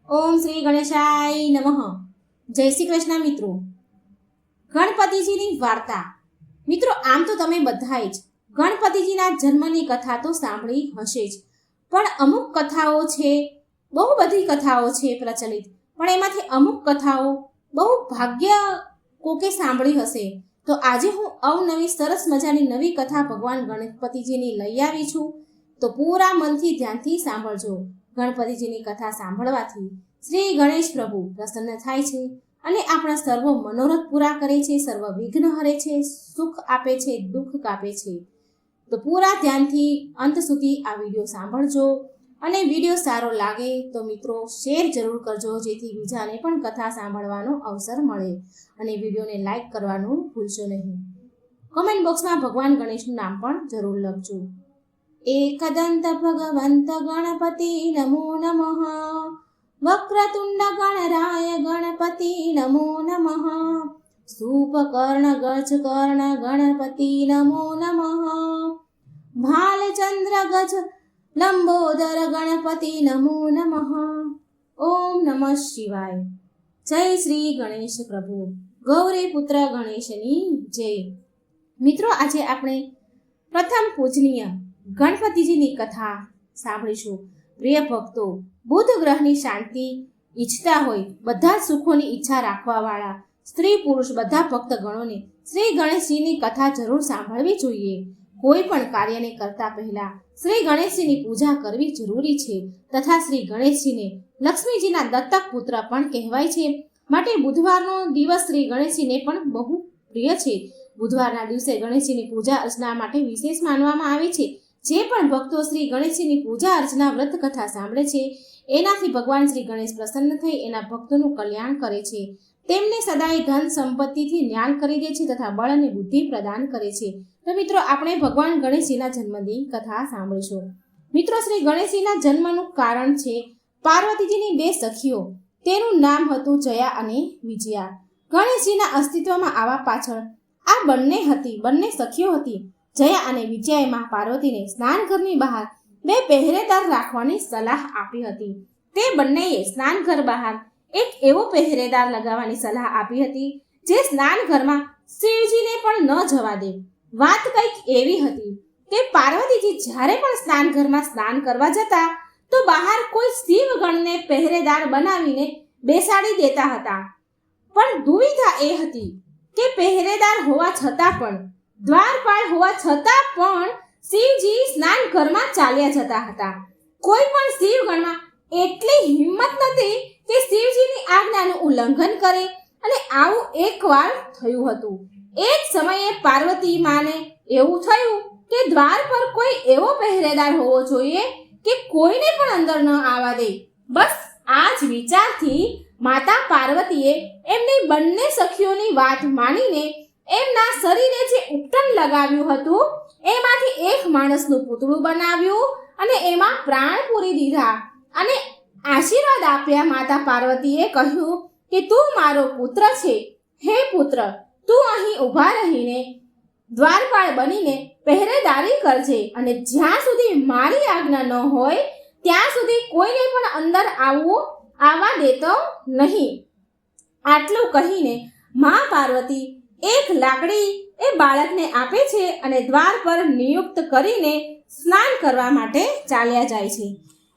ઓમ શ્રી ગણેશાય નમઃ. જય શ્રી કૃષ્ણ મિત્રો. ગણપતિજીની વાર્તા. મિત્રો, આમ તો તમે બધાએ જ ગણપતિજીના જન્મની કથા તો સાંભળી હશે જ, પણ અમુક કથાઓ છે, બહુ બધી કથાઓ છે પ્રચલિત, પણ એમાંથી અમુક કથાઓ બહુ ભાગ્ય કોકે સાંભળી હશે. તો આજે હું અવનવી સરસ મજાની નવી કથા ભગવાન ગણપતિજીની લઈ આવી છું. તો પૂરા મનથી ધ્યાનથી સાંભળજો. ગણપતિજીની કથા સાંભળવાથી શ્રી ગણેશ પ્રભુ પ્રસન્ન થાય છે અને આપણા સર્વ મનોરથ પૂરા કરે છે, સર્વ વિઘ્ન હરે છે, સુખ આપે છે, દુઃખ કાપે છે. તો પૂરા ધ્યાનથી અંત સુધી આ વિડીયો સાંભળજો અને વિડીયો સારો લાગે તો મિત્રો શેર જરૂર કરજો, જેથી બીજાને પણ કથા સાંભળવાનો અવસર મળે. અને વિડીયોને લાઈક કરવાનું ભૂલશો નહીં. કમેન્ટ બોક્સમાં ભગવાન ગણેશનું નામ પણ જરૂર લખજો. एकदंत भगवंत गणपति नमो नमः. वक्रतुंड गणराय गणपति नमो नमः. सूपकर्ण गजकर्ण गणपति नमो नमः. भालचंद्र गज लंबोदर गणपति नमो नमः. ओम नमः शिवाय. जय श्री गणेश प्रभु. गौरी पुत्र गणेशनी जय. મિત્રો, આજે આપણે પ્રથમ પૂજનીય ગણપતિજીની કથા સાંભળીશું. પ્રિય ભક્તો, બુધ ગ્રહની શાંતિ ઈચ્છતા હોય, બધા સુખોની ઈચ્છા રાખવાવાળા સ્ત્રી પુરુષ બધા ભક્તગણોને શ્રી ગણેશજીની કથા જરૂર સાંભળવી જોઈએ. કોઈ પણ કાર્યને કરતા પહેલા શ્રી ગણેશજીની પૂજા કરવી જરૂરી છે. તથા શ્રી ગણેશજીને લક્ષ્મીજીના દત્તક પુત્ર પણ કહેવાય છે, માટે બુધવારનો દિવસ શ્રી ગણેશજીને પણ બહુ પ્રિય છે. બુધવારના દિવસે ગણેશજીની પૂજા અર્ચના માટે વિશેષ માનવામાં આવે છે. જે પણ ભક્તો શ્રી ગણેશજીની પૂજા અર્ચના વ્રત કથા સાંભળે છે, એનાથી ભગવાન શ્રી ગણેશ પ્રસન્ન થઈ એના ભક્તોનું કલ્યાણ કરે છે. તેમને સદાય ધન સંપત્તિથી જ્ઞાન કરી દે છે તથા બળ અને બુદ્ધિ પ્રદાન કરે છે. તો મિત્રો, આપણે ભગવાન ગણેશજીના જન્મની કથા સાંભળીશું. મિત્રો, શ્રી ગણેશજીના જન્મનું કારણ છે પાર્વતીજીની બે સખીઓ. તેનું નામ હતું જયા અને વિજયા. ગણેશજીના અસ્તિત્વમાં આવવા પાછળ આ બંને સખીઓ હતી. જયા અને વિજયાએ મા પાર્વતીને સ્નાનઘરની બહાર બે પહેરેદાર રાખવાની સલાહ આપી હતી. તે બંનેએ સ્નાનઘર બહાર એક એવો પહેરેદાર લગાવવાની સલાહ આપી હતી જે સ્નાનઘરમાં શિવજીને પણ ન જવા દે. વાત કંઈક એવી હતી કે પાર્વતીજી જ્યારે પણ સ્નાનઘરમાં સ્નાન કરવા જતા તો બહાર કોઈ શિવગણને પહેરેદાર બનાવીને બેસાડી દેતા હતા. પણ દુવિધા એ હતી કે પહેરેદાર હોવા છતાં પણ, દ્વારપાળ હોવા છતાં પણ શિવજી સ્નાન ઘરમાં ચાલ્યા જતા હતા. કોઈ પણ શિવગણમાં એટલી હિંમત નથી કે શિવજીની આજ્ઞાનું ઉલ્લંઘન કરે. અને આવું એકવાર થયું હતું. એક સમયે પાર્વતી માને એવું થયું કે દ્વાર પર કોઈ એવો પહેરેદાર હોવો જોઈએ કે કોઈને પણ અંદર ન આવવા દે. બસ આ જ વિચારથી માતા પાર્વતીએ એમની બંને સખીઓની વાત માનીને એમના શરીરે જે ઉપટન લગાવ્યું હતું એમાંથી એક માણસનું પૂતળું બનાવ્યું અને એમાં પ્રાણ પૂરી દીધા અને આશીર્વાદ આપ્યા. માતા પાર્વતીએ કહ્યું કે તું મારો પુત્ર છે. હે પુત્ર, તું અહીં ઊભા રહીને દ્વારપાળ બનીને પહેરેદારી કરજે અને જ્યાં સુધી મારી આજ્ઞા ન હોય ત્યાં સુધી કોઈને પણ અંદર આવવા દેતો નહીં. આટલું કહીને મા પાર્વતી એક લાકડી એ બાળકને આપે છે અને દ્વાર પર નિયુક્ત કરીને સ્નાન કરવા માટે ચાલ્યા જાય છે.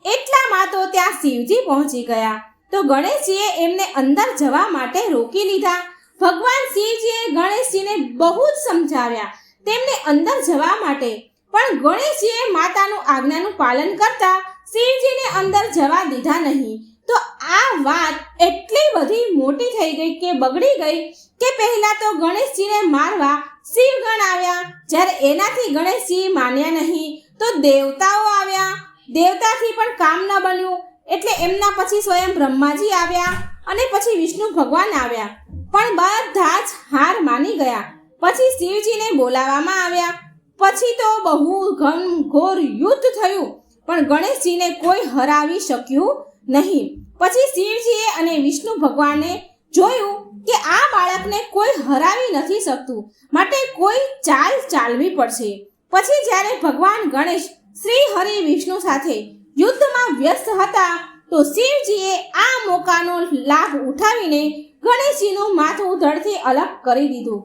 એટલામાં તો ત્યાં શિવજી પહોંચી ગયા. તો ગણેશજીએ એમને અંદર જવા માટે રોકી લીધા. ભગવાન શિવજીએ ગણેશજીને બહુ જ સમજાવ્યા તેમને અંદર જવા માટે, પણ ગણેશજીએ માતાનું આજ્ઞાનું પાલન કરતા શિવજીને અંદર જવા દીધા નહીં. તો આ વાત એટલી બધી મોટી થઈ ગઈ કે બગડી ગઈ કે પહેલા તો ગણેશજીને મારવા શિવગણ આવ્યા. જ્યારે એનાથી ગણેશજી માન્યા નહીં તો દેવતાઓ આવ્યા. દેવતાથી પણ કામ ન બન્યું એટલે એમના પછી સ્વયં બ્રહ્માજી આવ્યા અને પછી વિષ્ણુ ભગવાન આવ્યા. પણ બધા જ હાર માની ગયા. પછી શિવજીને બોલાવવામાં આવ્યા. પછી તો બહુ ઘનઘોર યુદ્ધ થયું પણ ગણેશજીને કોઈ હરાવી શક્યું નહીં. પછી શિવજીએ અને વિષ્ણુ ભગવાને જોયું કે આ બાળકને કોઈ હરાવી નથી શકતું, માટે કોઈ ચાલ ચાલવી પડશે. પછી જ્યારે ભગવાન ગણેશ શ્રી હરિ વિષ્ણુ સાથે યુદ્ધમાં વ્યસ્ત હતા તો શિવજીએ આ મોકાનો લાભ ઉઠાવીને ગણેશજીનું માથું ધડથી અલગ કરી દીધું.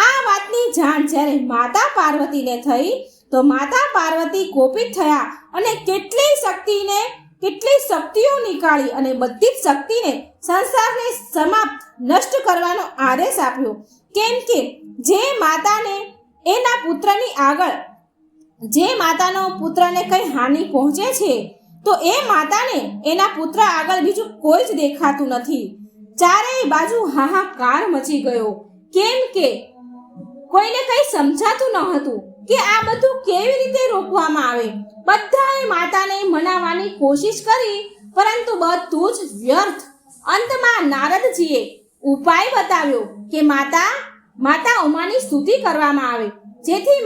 આ વાતની જાણ જ્યારે માતા પાર્વતીને થઈ તો માતા પાર્વતી કોપિત થયા અને કેટલી શક્તિઓ નીકાળી અને બધી જ શક્તિને સંસારને સમાપ્ત નષ્ટ કરવાનો આદેશ આપ્યો. કેમ કે જે માતાને એના પુત્રની આગળ જે માતાનો પુત્રને કઈ હાનિ પહોંચે છે તો એ માતાને એના પુત્ર આગળ બીજું કોઈ જ દેખાતું નથી. ચારેય બાજુ હાહાકાર મચી ગયો. કેમ કે કોઈને કઈ સમજાતું ન હતું કે આ બધું કેવી રીતે રોકવામાં આવે. બધાએ માતાને મનાવવાની કોશિશ કરી, પરંતુ બધું જ વ્યર્થ. અંતમાં નારદજીએ ઉપાય બતાવ્યો કે માતા ઉમાની સ્તુતિ કરવામાં આવે, જેથી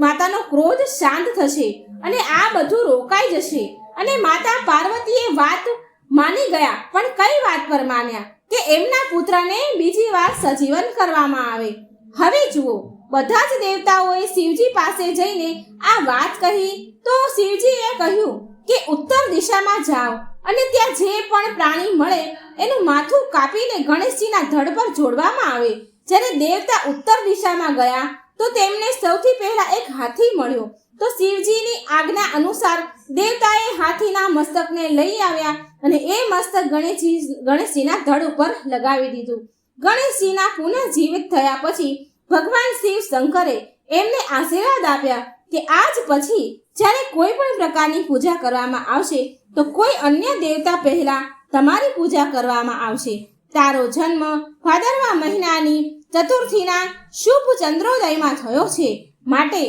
માતાનો ક્રોધ શાંત થશે અને આ બધું રોકાઈ જશે. અને માતા પાર્વતીએ વાત માની ગયા. પણ કઈ વાત પર માન્યા? કે એમના પુત્રને બીજી વાર સજીવન કરવામાં આવે. હવે જુઓ, બધા જ દેવતાઓએ શિવજી પાસે જઈને આ વાત કહી તો શિવજીએ કહ્યું કે ઉત્તર દિશામાં જાઓ અને ત્યાં જે પણ પ્રાણી મળે એનું માથું કાપીને ગણેશજીના ધડ પર જોડવામાં આવે. જ્યારે દેવતા ઉત્તર દિશામાં ગયા તો તેમને સૌથી પહેલા એક હાથી મળ્યો. તો શિવજીની આજ્ઞા અનુસાર દેવતાએ હાથીના મસ્તકને લઈ આવ્યા અને એ મસ્તક ગણેશજીના ધડ ઉપર લગાવી દીધું. ગણેશજીના પુનઃજીવિત થયા પછી ભગવાન શિવ શંકરે એમને આશીર્વાદ આપ્યા કે આજ પછી જ્યારે કોઈ પણ પ્રકારની પૂજા કરવામાં આવશે તો કોઈ અન્ય દેવતા પહેલા તમારી પૂજા કરવામાં આવશે. તારો જન્મ ભાદરવા મહિનાની ચતુર્થીના શુભ ચંદ્રોદયમાં થયો છે, માટે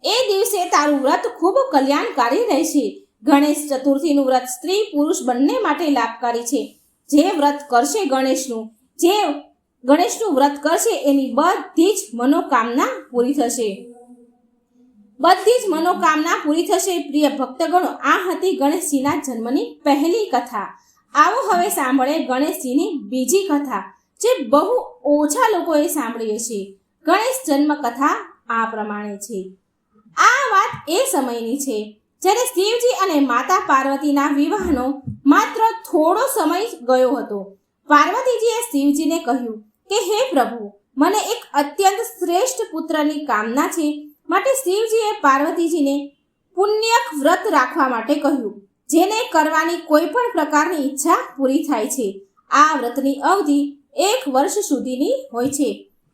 એ દિવસે તારું વ્રત ખૂબ કલ્યાણકારી રહેશે. ગણેશ ચતુર્થીનું વ્રત સ્ત્રી પુરુષ બંને માટે લાભકારી છે. જે વ્રત કરશે ગણેશનું વ્રત કરશે એની બધી જ મનોકામના પૂરી થશે. પ્રિય ભક્તગણો, આ હતી ગણેશજીના જન્મની પહેલી કથા. આવો હવે સાંભળે ગણેશજીની બીજી કથા, જે બહુ ઓછા લોકોએ સાંભળી હશે. ગણેશ જન્મ કથા આ પ્રમાણે છે. આ વાત એ સમયની છે જ્યારે શિવજી અને માતા પાર્વતીના વિવાહનો માત્ર થોડો સમય ગયો હતો. પાર્વતીજીએ શિવજીને કહ્યું કે હે પ્રભુ, મને એક અત્યંત શ્રેષ્ઠ પુત્રની કામના છે. માટે શિવજીએ પાર્વતીજીને પુણ્યક વ્રત રાખવા માટે કહ્યું, જેને કરવાની કોઈ પણ પ્રકારની ઈચ્છા પૂરી થાય છે. આ વ્રતની અવધિ 1 વર્ષ સુધીની હોય છે.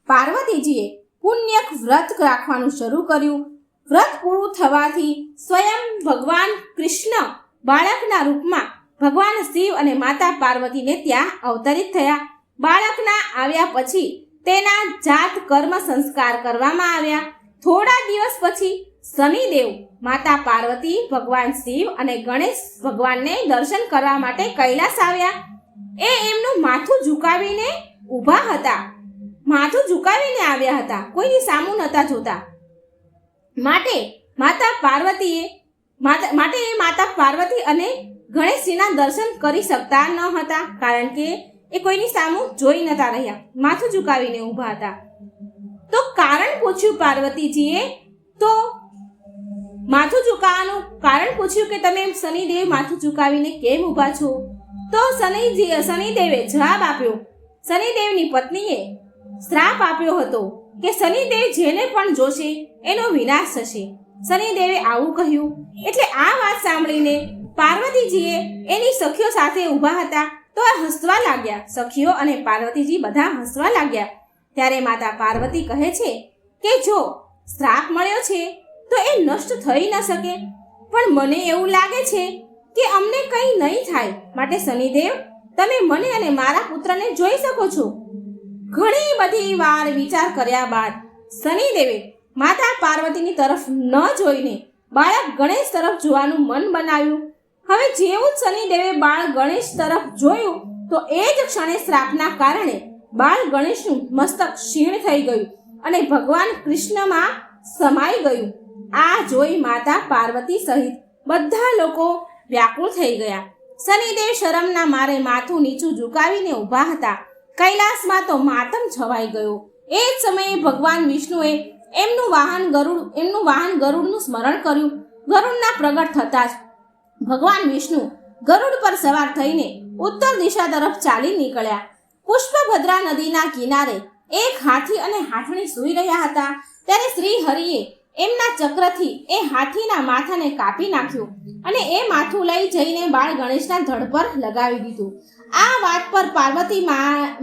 પાર્વતીજીએ પુણ્યક વ્રત રાખવાનું શરૂ કર્યું. વ્રત પૂરું થવાથી સ્વયં ભગવાન કૃષ્ણ બાળકના રૂપમાં ભગવાન શિવ અને માતા પાર્વતીને ત્યાં અવતરિત થયા. બાળકના આવ્યા પછી તેના જાત કર્મ સંસ્કાર કરવામાં આવ્યા. થોડા દિવસ પછી શનિદેવ માતા પાર્વતી, ભગવાન શિવ અને ગણેશ ભગવાનને દર્શન કરવા માટે કૈલાસ આવ્યા. એ એમનું માથું ઝુકાવીને ઊભા હતા, માથું ઝુકાવીને આવ્યા હતા, કોઈની સામું નહોતા જોતા. માટે માતા પાર્વતી અને ગણેશજીના દર્શન કરી શકતા ન હતા, કારણ કે એ કોઈની સામું જોઈ નતા રહ્યા, માથું ઝુકાવીને ઊભા હતા. તો કારણ પૂછ્યું પાર્વતીજીએ, તો માથું ઝુકાવવાનું કારણ પૂછ્યું કે તમે શનિદેવ માથું ઝુકાવીને કેમ ઊભા છો? તો શનિદેવે જવાબ આપ્યો. શનિદેવની પત્નીએ શ્રાપ આપ્યો હતો કે શનિદેવ જેને પણ જોશે એનો વિનાશ થશે. શનિદેવે આવું કહ્યું. એટલે આ વાત સાંભળીને પાર્વતીજીએ એની સખીઓ સાથે ઊભા હતા તો હસવા લાગ્યા. સખીઓ અને પાર્વતીજી બધા હસવા લાગ્યા. ત્યારે માતા પાર્વતી કહે છે કે જો શ્રાપ મળ્યો છે તો એ નષ્ટ થઈ ન શકે, પણ મને એવું લાગે છે કે અમને કંઈ નહીં થાય, માટે શનિદેવ તમે મને અને મારા પુત્રને જોઈ શકો છો. ઘણી બધી વાર વિચાર કર્યા બાદ શનિદેવે માતા પાર્વતીની તરફ ન જોઈને બાળક ગણેશ તરફ જોવાનું મન બનાવ્યું. હવે જેવું જ શનિદેવે બાળ ગણેશ તરફ જોયું તો એ જ ક્ષણે શ્રાપના કારણે બાળ ગણેશનું મસ્તક ક્ષીણ થઈ ગયું અને ભગવાન કૃષ્ણમાં સમાઈ ગયું. આ જોઈ માતા પાર્વતી સહિત બધા લોકો વ્યાકુળ થઈ ગયા. શનિદેવ શરમના મારે માથું નીચું ઝુકાવીને ઊભા હતા. કૈલાસમાં તો માતમ છવાઈ ગયો. એ જ સમયે ભગવાન વિષ્ણુએ એમનું વાહન ગરુડનું સ્મરણ કર્યું. ગરુડના પ્રગટ થતાં જ ભગવાન વિષ્ણુ ગરુડ પર સવાર થઈને ઉત્તર દિશા તરફ ચાલી નીકળ્યા. પુષ્પભદ્રા નદીના કિનારે એક હાથી અને હાથણી સૂઈ રહ્યા હતા. ત્યારે શ્રી હરિએ એમના ચક્રથી એ હાથીના માથાને કાપી નાખ્યું અને એ માથું લઈ જઈને બાળ ગણેશના ધડ પર લગાવી દીધું. આ વાત પર પાર્વતી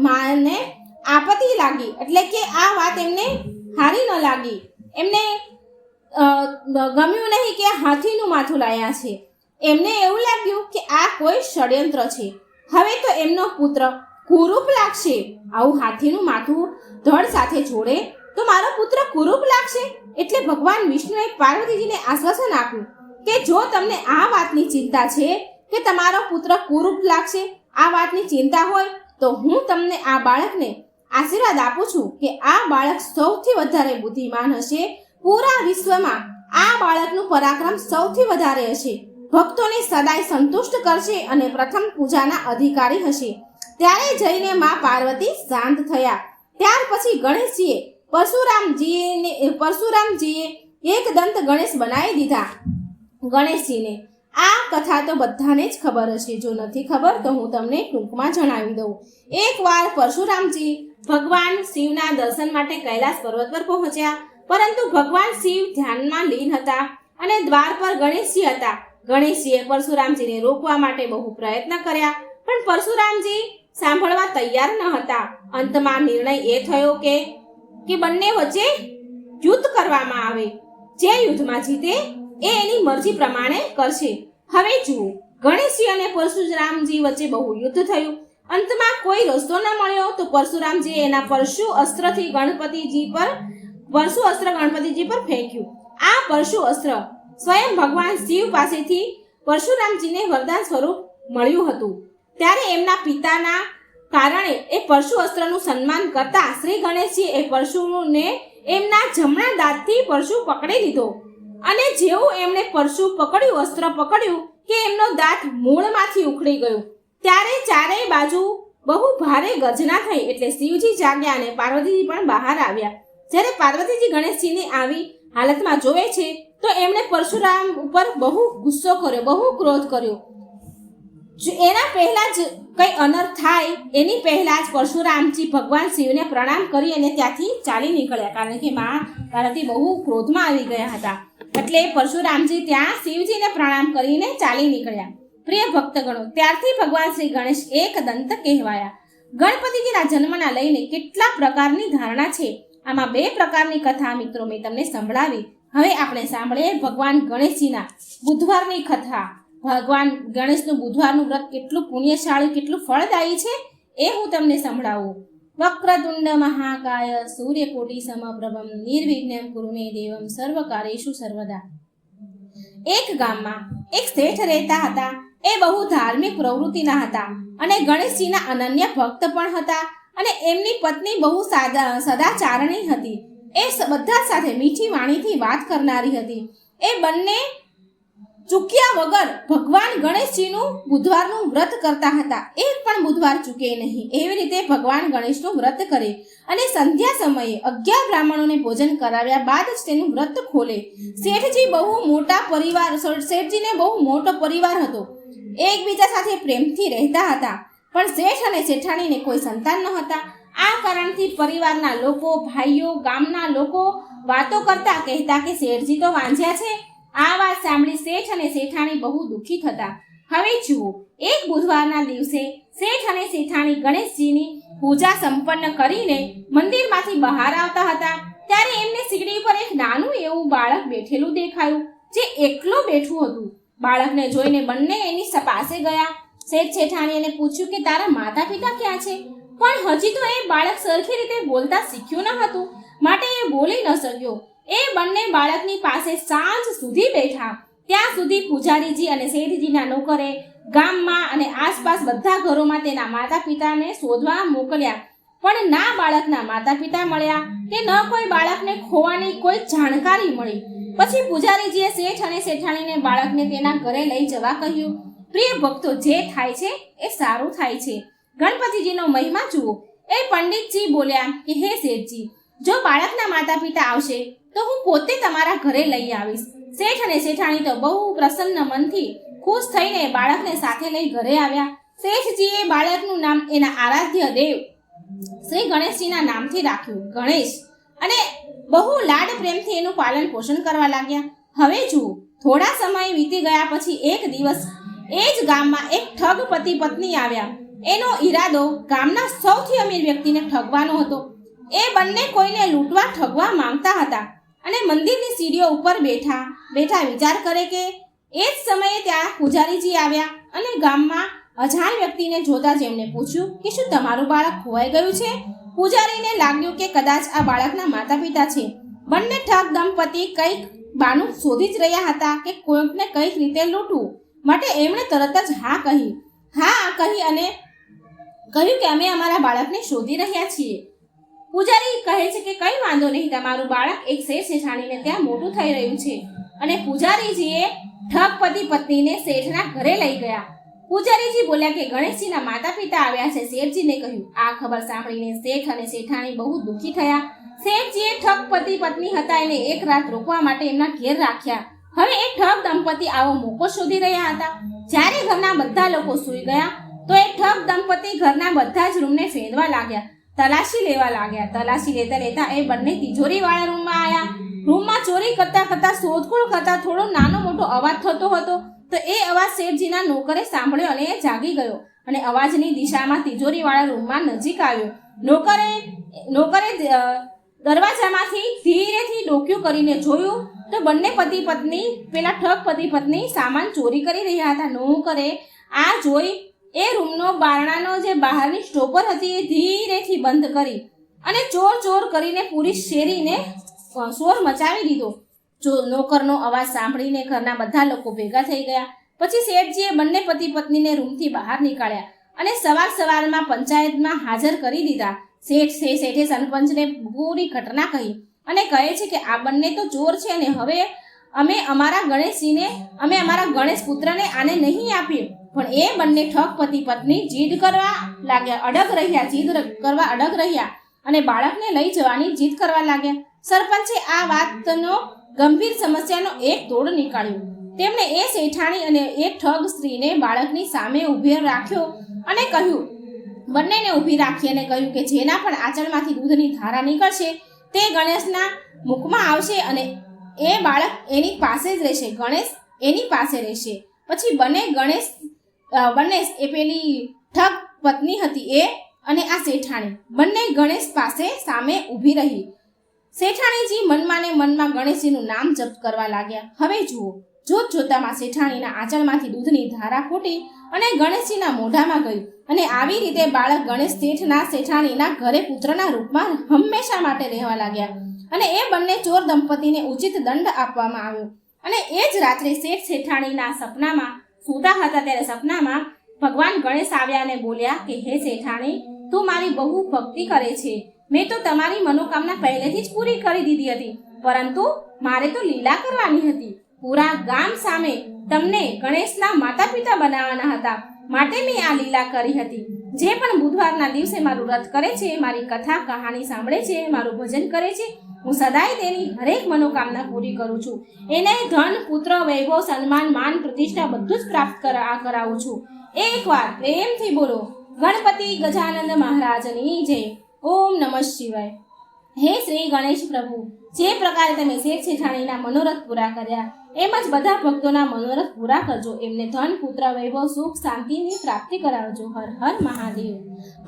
માને આપત્તિ લાગી, એટલે કે આ વાત એમને હારી ન લાગી. એમને ગમ્યું નહીં કે હાથીનું માથું લાયા છે. એમને એવું લાગ્યું કે આ કોઈ ષડયંત્ર છે. હવે તો એમનો પુત્ર કુરૂપ લાગશે. આવું હાથીનું માથું ધડ સાથે જોડે તો મારો પુત્ર કુરૂપ લાગશે. એટલે ભગવાન વિષ્ણુએ પાર્વતીજીને આશ્વાસન આપ્યું કે જો તમને આ વાતની ચિંતા છે કે તમારો પુત્ર કુરૂપ લાગશે, આ વાતની ચિંતા હોય તો હું તમને આ બાળકને આશીર્વાદ આપું છું કે આ બાળક સૌથી વધારે બુદ્ધિમાન હશે. પૂરા વિશ્વમાં આ બાળકનું પરાક્રમ સૌથી વધારે હશે, ભક્તોને સદાય સંતુષ્ટ કરશે અને પ્રથમ પૂજાના અધિકારી હશે. ત્યારે જઈને મા પાર્વતી શાંત થયા. ત્યાર પછી ગણેશજીએ પરશુરામજીએ એક દંત ગણેશ બનાવી દીધા. ગણેશજીને આ કથા તો બધાને જ ખબર હશે. જો નથી ખબર તો હું તમને ટૂંકમાં જણાવી દઉં. એકવાર પરશુરામજી ભગવાન શિવના દર્શન માટે કૈલાસ પર્વત પર પહોંચ્યા, પરંતુ ભગવાન શિવ ધ્યાનમાં લીન હતા અને દ્વાર પર ગણેશજી હતા. ગણેશજીએ પરશુરામજીને રોકવા માટે બહુ પ્રયત્ન કર્યા, પણ પરશુરામજી સાંભળવા તૈયાર ન હતા. અંતમાં નિર્ણય એ થયો કે બંને વચ્ચે યુદ્ધ કરવામાં આવે. જે યુદ્ધમાં જીતે એ એની મરજી પ્રમાણે કરશે. હવે જુઓ, ગણેશજી અને પરશુરામજી વચ્ચે બહુ યુદ્ધ થયું. અંતમાં કોઈ રસ્તો ન મળ્યો તો પરશુરામજીએ એના પરશુ અસ્ત્ર ગણપતિજી પર ફેંક્યું. આ પરશુ અસ્ત્ર સ્વયં ભગવાન શિવ પાસેથી પરશુરામજીને વરદાન સ્વરૂપ મળ્યું હતું. ત્યારે એમના પિતાના કારણે એ પરશુ અસ્ત્રનું સન્માન કરતા શ્રી ગણેશજી એ પરશુને એમના જમણા દાંતથી પરશુ પકડી લીધો અને જેવું એમણે પરશુ પકડ્યું, અસ્ત્ર પકડ્યું કે એમનો દાંત મૂળમાંથી ઉખડી ગયું. ત્યારે ચારેય બાજુ બહુ ભારે ગર્જના થઈ. એટલે શિવજી જાગ્યા અને પાર્વતીજી પણ બહાર આવ્યા. જ્યારે પાર્વતીજી ગણેશજીની આવી હાલતમાં જોવે છે તો એમણે પરશુરામ ઉપર બહુ ગુસ્સો કર્યો, બહુ ક્રોધ કર્યો. એના પહેલા જ કઈ અનર્થ થાય એની પહેલા જ પરશુરામજી ભગવાન શિવને પ્રણામ કરી અને ત્યાંથી ચાલી નીકળ્યા, કારણ કે મા પાર્વતી બહુ ક્રોધમાં આવી ગયા હતા. એટલે પરશુરામજી ત્યાં શિવજીને પ્રણામ કરીને ચાલી નીકળ્યા. પ્રિય ભક્તગણો, ત્યારથી ભગવાન શ્રી ગણેશ એક દંત કહેવાયા. ગણપતિજીના જન્મના લઈને કેટલા પ્રકારની ધારણા છે. આમાં 2 પ્રકારની કથા મિત્રો મેં તમને સંભળાવી. હવે આપણે સાંભળીએ ભગવાન ગણેશજીના બુધવારની કથા. ભગવાન ગણેશનું બુધવારનું વ્રત કેટલું પુણ્યશાળી, કેટલું ફળદાયી છે એ હું તમને સંભળાવું. વક્રતુંડ મહાકાય સૂર્યકોટિ સમપ્રભમ નિર્વિઘ્નમ કુરુ મે દેવમ સર્વકાર્યેષુ સર્વદા. એક ગામમાં એક શેઠ રહેતા હતા. એ બહુ ધાર્મિક પ્રવૃત્તિના હતા અને ગણેશજીના અનન્ય ભક્ત પણ હતા. અને એમની પત્ની બહુ સદાચારણી હતી. એ બધા સાથે મીઠી વાણીથી વાત કરનારી હતી. એ બંને ચૂક્યા વગર ભગવાન ગણેશજીનું બુધવારનું વ્રત કરતા હતા. એક પણ બુધવાર ચૂકે નહીં. એવી રીતે ભગવાન ગણેશનું વ્રત કરે અને સંધ્યા સમયે 11 બ્રાહ્મણોને ભોજન કરાવ્યા બાદ જ તેનું વ્રત ખોલે. શેઠજીને બહુ મોટો પરિવાર હતો. એકબીજા સાથે પ્રેમથી રહેતા હતા, પણ શેઠ અને શેઠાણીને કોઈ સંતાન ન હતા. આ કારણથી પરિવારના લોકો, ભાઈઓ, ગામના લોકો વાતો કરતા કહેતા કે શેઠજી તો વાંઝ્યા છે. આ વાત સાંભળી શેઠ અને શેઠાણી બહુ દુઃખી થતા. હવે જુઓ, એક બુધવારના દિવસે શેઠ અને શેઠાણી ગણેશજીની પૂજા સંપન્ન કરીને મંદિરમાંથી બહાર આવતા હતા. ત્યારે એમને સીડી પર એક નાનું એવું બાળક બેઠેલું દેખાયું, જે એકલું બેઠું હતું. બાળકને જોઈને બંને એની પાસે ગયા. શેઠ શેઠાણીને પૂછ્યું કે તારા માતા પિતા ક્યાં છે? પણ હજી તો એ બાળક સરખી રીતે બોલતા શીખ્યું ન હતું, માટે એ બોલી ન શક્યો. એ બંને બાળકની પાસે સાંજ સુધી બેઠા. ત્યાં સુધી પૂજારીજી અને શેઠજીના નોકરે ગામમાં અને આસપાસ બધા ઘરોમાં તેના માતા પિતાને શોધવા મોકલ્યા, પણ ના બાળકના માતા પિતા મળ્યા કે ન કોઈ બાળકને ખોવાની કોઈ જાણકારી મળી. પછી પૂજારીજીએ શેઠ અને શેઠાણીને બાળકને તેના ઘરે લઈ જવા કહ્યું. પ્રિય ભક્તો, જે થાય છે એ સારું થાય છે. ગણપતિજીનો મહિમા જુઓ. એ પંડિતજી બોલ્યા કે હે શેઠજી, જો બાળકના માતા પિતા આવશે તો હું પોતે તમારા ઘરે લઈ આવીશ. શેઠ અને શેઠાણી તો બહુ પ્રસન્ન મનથી ખુશ થઈને બાળકને સાથે લઈ ઘરે આવ્યા. શેઠજીએ બાળકનું નામ એના આરાધ્ય દેવ શ્રી ગણેશજીના નામથી રાખ્યું, ગણેશ, અને બહુ લાડ પ્રેમથી એનું પાલન પોષણ કરવા લાગ્યા. હવે જુઓ, થોડા સમય વીતી ગયા પછી એક દિવસ એ જ ગામમાં એક ઠગ પતિ પત્ની આવ્યા. એનો ઈરાદો ગામના સૌથી અમીર વ્યક્તિને ઠગવાનો હતો. એ બંને કોઈને લૂંટવા ઠગવા માંગતા હતા અને મંદિરની સીડીઓ ઉપર બેઠા વિચાર કરે કે એ જ સમયે ત્યાં પૂજારીજી આવ્યા અને ગામમાં અજાણ વ્યક્તિને જોતા જ એમને પૂછ્યું કે શું તમારું બાળક ખોવાઈ ગયું છે? પૂજારીને લાગ્યું કે કદાચ આ બાળકના માતા પિતા છે. બંને ઠગ દંપતી કંઈક બાનું શોધી જ રહ્યા હતા કે કોઈકને કંઈક રીતે લૂંટવું માટે એમણે તરત જ હા કહી અને કહ્યું કે અમે અમારા બાળકને શોધી રહ્યા છીએ. પૂજારી કહે છે કે કંઈ વાંધો નહીં, તમારું બાળક એક શેઠ શેઠાણીને ત્યાં મોટું થઈ રહ્યું છે. અને પૂજારીજીએ ઠગ પતિ પત્નીને શેઠના ઘરે લઈ ગયા. પૂજારીજી બોલ્યા કે ગણેશજીના માતા પિતા આવ્યા છે. શેઠજીને કહ્યું. આ ખબર સાંભળીને શેઠ અને શેઠાણી બહુ દુઃખી થયા. શેઠજીએ ઠગ પતિ પત્ની હતા એને એક રાત રોકવા માટે એમના ઘેર રાખ્યા. હવે એ ઠગ દંપતી આવો મોકો શોધી રહ્યા હતા. જ્યારે ઘરના બધા લોકો સૂઈ ગયા તો એ ઠગ દંપતી ઘરના બધા જ રૂમને ફેરવા લાગ્યા, તલાશી લેવા લાગ્યા. તલાશી લેતા એ બંને તિજોરીવાળા રૂમમાં આવ્યા. રૂમમાં ચોરી કરતા શોધખોળ કરતા થોડો નાનો મોટો અવાજ થતો હતો. તો એ અવાજ શેઠજીના નોકરે સાંભળ્યો અને એ જાગી ગયો અને અવાજની દિશામાં તિજોરીવાળા રૂમમાં નજીક આવ્યો. નોકરે દરવાજામાંથી ધીરેથી ડોક્યું કરીને જોયું તો બંને પતિ પત્ની પેલા ઠગ પતિ પત્ની સામાન ચોરી કરી રહ્યા હતા. નોકરે આ જોઈ એ રૂમનો બારણાનો જે બહારની સ્ટોપર હતી એ ધીરેથી બંધ કરી અને ચોર કરીને પૂરી શેરીને શોર મચાવી દીધો. નોકરનો અવાજ સાંભળીને ઘરના બધા લોકો ભેગા થઈ ગયા. પછી શેઠજીએ બંને પતિ પત્નીને રૂમથી બહાર નીકાળ્યા અને સવારમાં પંચાયતમાં હાજર કરી દીધા. શેઠે સરપંચને પૂરી ઘટના કહી અને કહે છે કે આ બંને તો ચોર છે અને હવે અમે અમારા ગણેશ પુત્રને આને નહીં આપીએ. પણ એ બંને ઠગ પતિ પત્ની જીદ કરવા અડગ રહ્યા અને બાળકને લઈ જવાની જીદ કરવા લાગ્યા. સરપંચે આ વાતનો ગંભીર સમસ્યાનો એક તોડ નીકાળ્યો. તેમણે એ શેઠાણી અને એ ઠગ સ્ત્રીને બાળકની સામે ઊભી રાખ્યો અને કહ્યું, બંનેને ઊભી રાખી અને કહ્યું કે જેના પણ આંચળમાંથી દૂધની ધારા નીકળશે તે ગણેશના મુખમાં આવશે અને એ બાળક એની પાસે જ રહેશે, ગણેશ એની પાસે રહેશે. પછી ગણેશ એ પેલી ઠગ પત્ની હતી એ અને આ શેઠાણી બંને ગણેશ પાસે સામે ઊભી રહી. શેઠાણીજી મનમાં ને મનમાં ગણેશજીનું નામ જપ કરવા લાગ્યા. હવે જુઓ, જોતામાં શેઠાણીના આંચળમાંથી દૂધની ધારા ફૂટી અને ગણેશજીના મોઢામાં ગયું અને આવી રીતે બાળક ગણેશ શેઠાણીના ઘરે પુત્રના રૂપમાં હંમેશા માટે રહેવા લાગ્યા. અને એ બંને ચોર દંપતીને ઉચિત દંડ આપવામાં આવ્યો. અને એ જ રાત્રે શેઠાણીના સપનામાં સૂતા હતા ત્યારે સપનામાં ભગવાન ગણેશ આવ્યા અને બોલ્યા કે હે શેઠાણી, તું મારી બહુ ભક્તિ કરે છે. મેં તો તમારી મનોકામના પહેલેથી જ પૂરી કરી દીધી હતી, પરંતુ મારે તો લીલા કરવાની હતી. પૂરા ગામ સામે તમને ગણેશના માતા પિતા બનાવવાના હતા, માટે મેં આ લીલા કરી હતી. જે પણ બુધવારના દિવસે મારું વ્રત કરે છે, મારી કથા કહાની સાંભળે છે, મારું ભજન કરે છે, હું સદાય તેની હરેક મનોકામના પૂરી કરું છું. એને ધન, પુત્ર, વૈભવ, સન્માન, માન, પ્રતિષ્ઠા બધું જ પ્રાપ્ત કરાવું છું. એકવાર પ્રેમથી બોલો ગણપતિ ગજાનંદ મહારાજની જય. ઓમ નમઃ શિવાય. હે શ્રી ગણેશ પ્રભુ, જે પ્રકારે તમે શેઠ શેઠાણીના મનોરથ પૂરા કર્યા એમ જ બધા ભક્તોના મનોરથ પૂરા કરજો. એમને ધન, પુત્ર, વૈભવ, સુખ, શાંતિની પ્રાપ્તિ કરાવજો. હર હર મહાદેવ.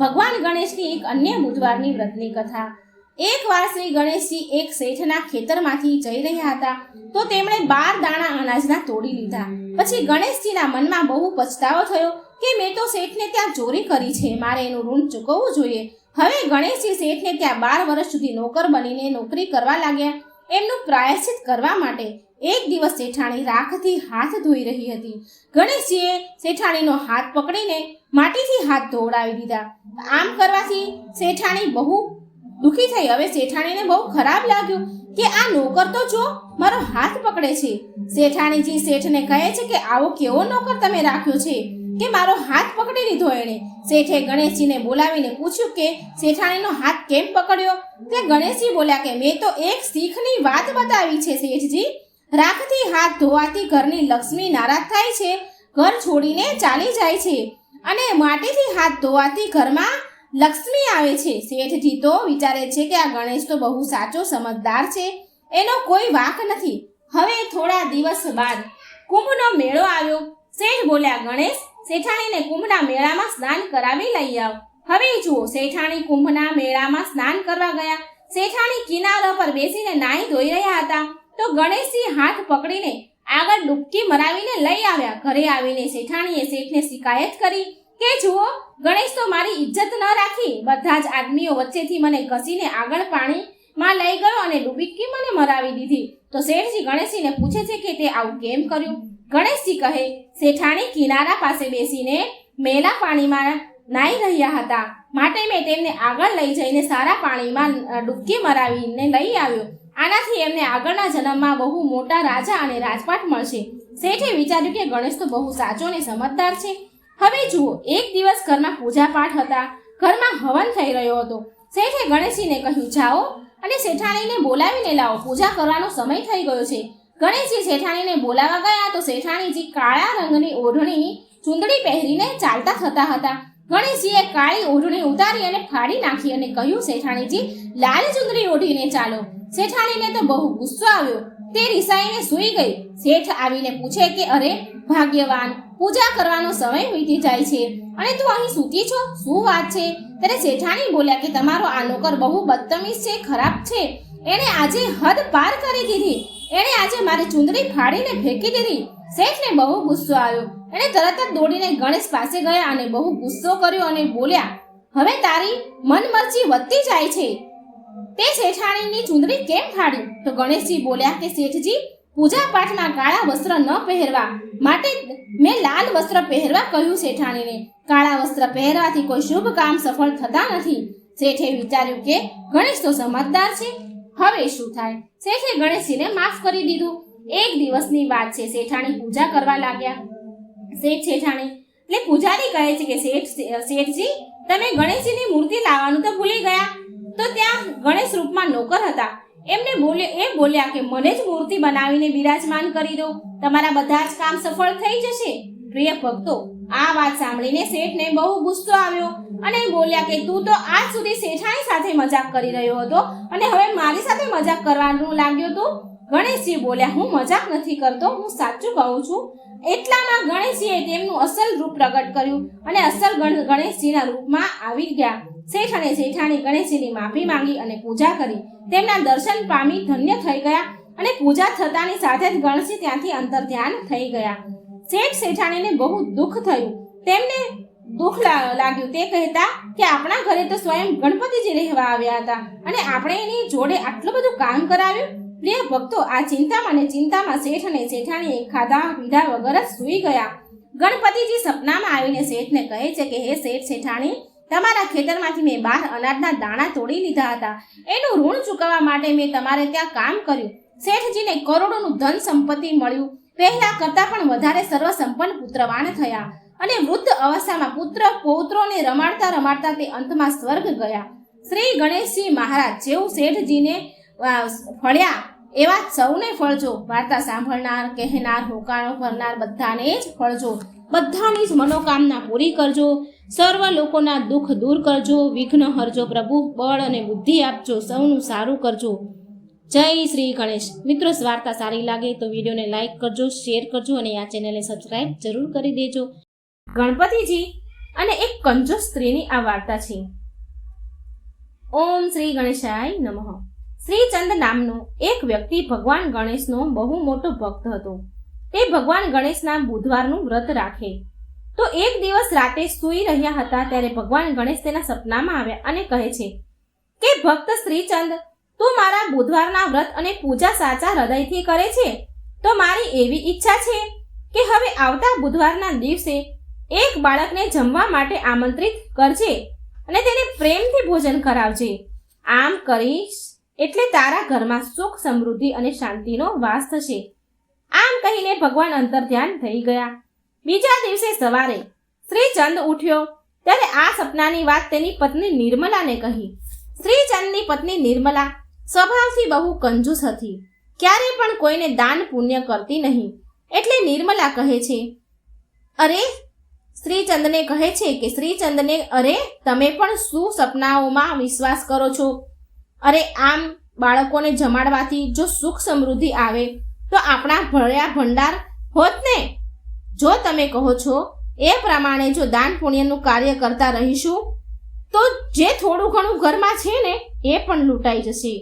ભગવાન ગણેશની એક અન્ય બુધવારની વ્રતની કથા. એકવાર શ્રી ગણેશજી એક શેઠના ખેતરમાંથી જઈ રહ્યા હતા તો તેમણે 12 દાણા અનાજના તોડી લીધા. પછી ગણેશજીના મનમાં બહુ પછતાવો થયો કે મેં તો શેઠને ત્યાં ચોરી કરી છે, મારે એનું ઋણ ચૂકવવું જોઈએ. હવે ગણેશજી શેઠને ત્યાં 12 વર્ષ સુધી નોકર બનીને નોકરી કરવા લાગ્યા. એમનું પ્રાયશ્ચિત કરવા માટે એક દિવસ શેઠાણી રાખથી હાથ ધોઈ રહી હતી. ગણેશજીએ શેઠાણીનો હાથ પકડીને માટીથી હાથ ધોવડાવી દીધા. આમ કરવાથી શેઠાણી બહુ દુઃખી થઈ. હવે શેઠાણીને બહુ ખરાબ લાગ્યું કે આ નોકર તો જો મારો હાથ પકડે છે. શેઠાણીજી શેઠને કહે છે કે આવો કેવો નોકર તમે રાખ્યો છે કે મારો હાથ પકડી લીધો એણે. શેઠે ગણેશજીને બોલાવીને પૂછ્યું કે શેઠાણીનો હાથ કેમ પકડ્યો? તે ગણેશજી બોલ્યા કે મેં તો એક શીખની વાત બતાવી છે શેઠજી. રાખથી હાથ ધોવાથી ઘરની લક્ષ્મી નારાજ થાય છે, ઘર છોડીને ચાલી જાય છે અને માટીથી હાથ ધોવાથી ઘરમાં લક્ષ્મી આવે છે. શેઠજી તો વિચારે છે કે આ ગણેશ તો બહુ સાચો સમજદાર છે, એનો કોઈ વાંક નથી. હવે થોડા દિવસ બાદ કુંભનો મેળો આવ્યો. શેઠ બોલ્યા, ગણેશ, શેઠાણીને કુંભના મેળામાં સ્નાન કરાવી લઈ આવ. હવે જુઓ, શેઠાણી કુંભના મેળામાં સ્નાન કરવા ગયા. શેઠાણી કિનારા પર બેસીને નાહી ધોઈ રહ્યા હતા તો ગણેશજી હાથ પકડીને આગળ ડૂબકી મરાવીને લઈ આવ્યા. ઘરે આવીને શેઠાણીએ શેઠને શિકાયત કરી કે જુઓ, ગણેશ તો મારી ઇજ્જત ન રાખી, બધા જ આદમીઓ વચ્ચેથી મને ઘસીને આગળ પાણીમાં લઈ ગયો અને ડૂબકી મને મરાવી દીધી. તો શેઠજી ગણેશજીને પૂછે છે કે તે આવું કેમ કર્યું? ગણેશજી કહે, શેઠાણી કિનારા પાસે બેસીને મેલા પાણીમાં નાહી રહ્યા હતા, માટે મેં તેમને આગળ લઈ જઈને સારા પાણીમાં ડૂબકી મરાવીને લઈ આવ્યો. આનાથી એમને આગળના જન્મમાં બહુ મોટા રાજા અને રાજપાટ મળશે. શેઠે વિચાર્યું કે ગણેશ તો બહુ સાચો અને સમજદાર છે. હવે જુઓ, એક દિવસ ઘરમાં પૂજા પાઠ હતા, ઘરમાં હવન થઈ રહ્યો હતો. શેઠે ગણેશજીને કહ્યું, જાઓ અને શેઠાણીને બોલાવીને લાવો, પૂજા કરવાનો સમય થઈ ગયો છે. ગણેશજી શેઠાણીને બોલાવવા ગયા તો શેઠાણીજી કાળા રંગની ઓઢણી ચૂંદડી પહેરીને ચાલતા થતા હતા. ગણેશજીએ કાળી ઓઢણી ઉતારી અને ફાડી નાખી અને કહ્યું, શેઠાણીજી, લાલ ચૂંદડી ઓઢીને ચાલો. શેઠાણીને તો બહુ ગુસ્સો આવ્યો, તે રિસાઈને સૂઈ ગઈ. શેઠ આવીને પૂછે કે, અરે ભાગ્યવાન, પૂજા કરવાનો સમય વીતી જાય છે અને તું અહીં સૂતી છો, શું વાત છે? ત્યારે શેઠાણી બોલ્યા કે તમારો આ નોકર બહુ બદતમીઝ છે, ખરાબ છે. એણે આજે હદ પાર કરી દીધી. એણે આજે મારી ચૂંદડી ફાડીને ફેંકી દીધી. શેઠને બહુ ગુસ્સો આવ્યો. એણે તરત જ દોડીને ગણેશ પાસે ગયા અને બહુ ગુસ્સો કર્યો અને બોલ્યા, હવે તારી મનમરજી વધતી જાય છે, તે શેઠાણીની ચૂંદડી કેમ ફાડી? તો ગણેશજી બોલ્યા કે શેઠજી, પૂજા પાઠમાં કાળા વસ્ત્ર ન પહેરવા માટે મેં લાલ વસ્ત્ર પહેરવા કહ્યું શેઠાણીને. કાળા વસ્ત્ર પહેરવાથી કોઈ શુભ કામ સફળ થતા નથી. શેઠે વિચાર્યું કે ગણેશ તો સમજદાર છે, હવે શું થાય? શેઠે ગણેશજીને માફ કરી દીધું. એક દિવસની વાત છે, શેઠાણી પૂજા કરવા લાગ્યા. શેઠાણી એટલે પૂજારી કહે છે કે શેઠજી, તમે ગણેશજીની મૂર્તિ લાવવાનું તો ભૂલી ગયા. તો ત્યાં ગણેશ રૂપમાં નોકર હતા. એમને બોલ્યા કે મને જ મૂર્તિ બનાવીને બિરાજમાન કરી દો, તમારા બધા જ કામ સફળ થઈ જશે. પ્રિય ભક્તો, આ વાત સાંભળીને શેઠને બહુ ગુસ્સો આવ્યો અને બોલ્યા કે તું તો આજ સુધી શેઠાણી સાથે મજાક કરી રહ્યો હતો અને હવે મારી સાથે મજાક કરવાનું લાગ્યો તું. ગણેશજી બોલ્યા, હું મજાક નથી કરતો, હું સાચું કહું છું. એટલામાં ગણેશજીએ તેમનું અસલ રૂપ પ્રગટ કર્યું અને અસલ ગણેશજીના રૂપમાં આવી ગયા. શેઠ અને શેઠાણી ગણેશજીની માફી માંગી અને પૂજા કરી. તેમના દર્શન પામી ધન્ય થઈ ગયા અને પૂજા થતાની સાથે જ ગણેશજી ત્યાંથી અંતર ધ્યાન થઈ ગયા. શેઠ શેઠાણીને બહુ દુઃખ થયું. તેમને દુઃખ લાગ્યું. તે કહેતા કે આપણા ઘરે તો સ્વયં ગણપતિજી રહેવા આવ્યા હતા અને આપણે એની જોડે આટલું બધું કામ કરાવ્યું. પ્રિય ભક્તો, આ ચિંતામાં શેઠ અને શેઠાણી ખાધા પીધા વગર જ સૂઈ ગયા. ગણપતિજી સપનામાં આવીને શેઠને કહે છે કે હે શેઠ શેઠાણી, તમારા ખેતરમાંથી મેં 12 અનાજના દાણા તોડી લીધા હતા. એનું ઋણ ચૂકવવા માટે મેં તમારે ત્યાં કામ કર્યું. શેઠજીને કરોડોનું ધન સંપત્તિ મળ્યું. પહેલા કરતાં પણ વધારે સર્વસંપન્ન પુત્રવાન થયા અને વૃદ્ધ અવસ્થામાં પૌત્રોને રમાડતા તે અંતમાં સ્વર્ગ ગયા. શ્રી ગણેશજી મહારાજ જેવું શેઠજીને ફળ્યા એવા સૌને ફળજો. વાર્તા સાંભળનાર, કહેનાર, હોકાણો ભરનાર બધાને જ ફળજો. બધાની જ મનોકામના પૂરી કરજો. સર્વ લોકોના દુઃખ દૂર કરજો. વિઘ્ન હરજો પ્રભુ. બળ અને બુદ્ધિ આપજો. સૌનું સારું કરજો. જય શ્રી ગણેશ. મિત્રો, વાર્તા સારી લાગે તો વિડીયોને લાઈક કરજો, શેર કરજો અને આ ચેનલને સબસ્ક્રાઈબ જરૂર કરી દેજો. ગણપતિજી અને એક કંજૂસ સ્ત્રીની આ વાર્તા છે. ઓમ શ્રી ગણેશાય નમઃ. શ્રીચંદ નામનો એક વ્યક્તિ ભગવાન ગણેશનો બહુ મોટો ભક્ત હતો. તે ભગવાન ગણેશના બુધવારનું વ્રત રાખે. તો એક દિવસ રાતે સૂઈ રહ્યા હતા ત્યારે ભગવાન ગણેશ તેના સપનામાં આવ્યા અને કહે છે કે ભક્ત શ્રીચંદ, તું મારા બુધવારના વ્રત અને પૂજા સાચા હૃદયથી કરે છે તો મારી એવી ઈચ્છા છે કે હવે આવતા બુધવારના દિવસે એક બાળકને જમવા માટે આમંત્રિત કરજે અને તેને પ્રેમથી ભોજન કરાવજે. આમ કરીશ એટલે તારા ઘરમાં સુખ, સમૃદ્ધિ અને શાંતિનો વાસ થશે. આમ કહીને ભગવાન અંતર ધ્યાન થઈ ગયા. બીજા દિવસે સવારે શ્રીચંદ ઉઠ્યો ત્યારે આ સપનાની વાત તેની પત્ની નિર્મલાને કહી. શ્રીચંદની પત્ની નિર્મલા સ્વભાવથી બહુ કંજૂસ હતી. ક્યારે પણ કોઈને દાન પુણ્ય કરતી નહીં. એટલે નિર્મલા કહે છે અરે શ્રીચંદને કહે છે કે શ્રીચંદને, અરે તમે પણ શું સપનાઓમાં વિશ્વાસ કરો છો? અરે આમ બાળકોને જમાડવાથી જો સુખ સમૃદ્ધિ આવે તો આપણા ભર્યા ભંડાર હોત ને. જો તમે કહો છો એ પ્રમાણે જો દાન પુણ્યનું કાર્ય કરતા રહીશું તો જે થોડું ઘણું ઘરમાં છે ને એ પણ લૂંટાઈ જશે.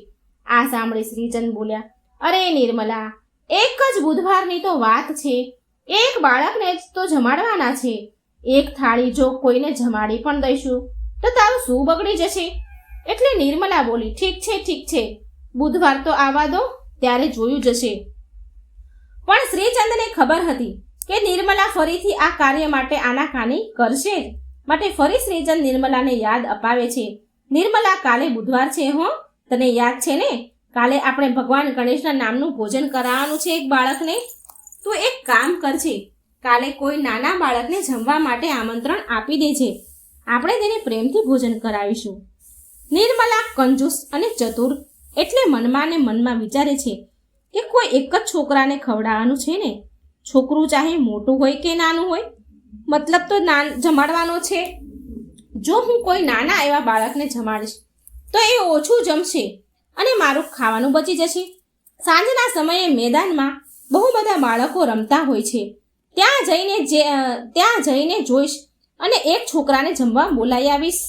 આ સાંભળી શ્રીચંદ બોલ્યા, અરે નિર્મલા, એક જ બુધવારની તો વાત છે, એક બાળકને જ તો જમાડવાના છે. એક થાળી જો કોઈને જમાડી પણ દઈશું તો તારું શું બગડી જશે? એટલે નિર્મલા બોલી, ઠીક છે, બુધવાર તો આવવા દો, ત્યારે જોયું જશે. પણ શ્રીચંદને ખબર હતી કે નિર્મલા ફરીથી આ કાર્ય માટે આનાકાની કરશે જ. માટે ફરી શ્રીચંદ નિર્મલાને યાદ અપાવે છે, નિર્મલા, કાલે બુધવાર છે હો, તને યાદ છે ને? કાલે આપણે ભગવાન ગણેશના નામનું ભોજન કરાવવાનું છે એક બાળકને. તું એક કામ કરજે, કાલે કોઈ નાના બાળકને જમવા માટે આમંત્રણ આપી દેજે, આપણે તેને પ્રેમથી ભોજન કરાવીશું. નિર્મલા કંજૂસ અને ચતુર એટલે મનમાં ને મનમાં વિચારે છે કે કોઈ એક જ છોકરાને ખવડાવવાનું છે ને, છોકરું ચાહે મોટું હોય કે નાનું હોય, મતલબ તો જમાડવાનો છે. જો હું કોઈ નાના એવા બાળકને જમાડીશ તો એ ઓછું જમશે અને મારું ખાવાનું બચી જશે. સાંજના સમયે મેદાનમાં બહુ બધા બાળકો રમતા હોય છે, ત્યાં જઈને જોઈશ અને એક છોકરાને જમવા બોલાવી આવીશ.